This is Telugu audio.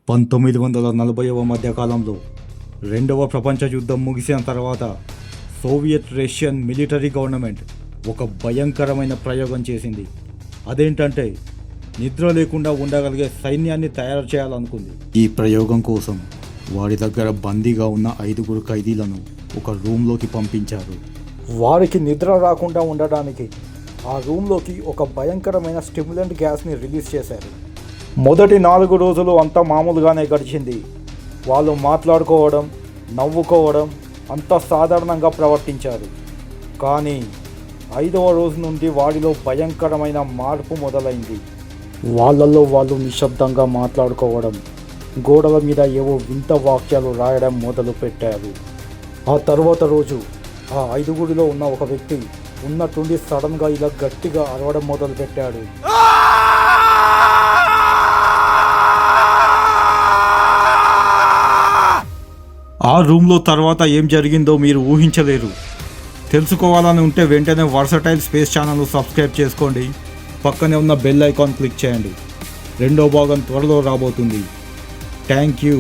1940వ మధ్యకాలంలో రెండవ ప్రపంచ యుద్ధం ముగిసిన తర్వాత సోవియట్ రష్యన్ మిలిటరీ గవర్నమెంట్ ఒక భయంకరమైన ప్రయోగం చేసింది. అదేంటంటే నిద్ర లేకుండా ఉండగలిగే సైన్యాన్ని తయారు చేయాలనుకుంది. ఈ ప్రయోగం కోసం వారి దగ్గర బందీగా ఉన్న 5 ఖైదీలను ఒక రూమ్లోకి పంపించారు. వారికి నిద్ర రాకుండా ఉండడానికి ఆ రూమ్లోకి ఒక భయంకరమైన స్టిమ్యులెంట్ గ్యాస్ని రిలీజ్ చేశారు. మొదటి 4 రోజులు అంతా మామూలుగానే గడిచింది. వాళ్ళు మాట్లాడుకోవడం, నవ్వుకోవడం అంతా సాధారణంగా ప్రవర్తించారు. కానీ 5వ రోజు నుండి వారిలో భయంకరమైన మార్పు మొదలైంది. వాళ్ళల్లో వాళ్ళు నిశ్శబ్దంగా మాట్లాడుకోవడం, గోడల మీద ఏవో వింత వాక్యాలు రాయడం మొదలుపెట్టారు. ఆ తర్వాత రోజు ఆ 5గురిలో ఉన్న ఒక వ్యక్తి ఉన్నట్టుండి సడన్గా ఇలా గట్టిగా అరవడం మొదలుపెట్టాడు. ఆ రూమ్లో తర్వాత ఏం జరిగిందో మీరు ఊహించలేరు. తెలుసుకోవాలని ఉంటే వెంటనే వర్సటైల్ స్పేస్ ఛానల్ను సబ్స్క్రైబ్ చేసుకోండి. పక్కనే ఉన్న బెల్ ఐకాన్ క్లిక్ చేయండి. 2వ భాగం త్వరలో రాబోతుంది. Thank you.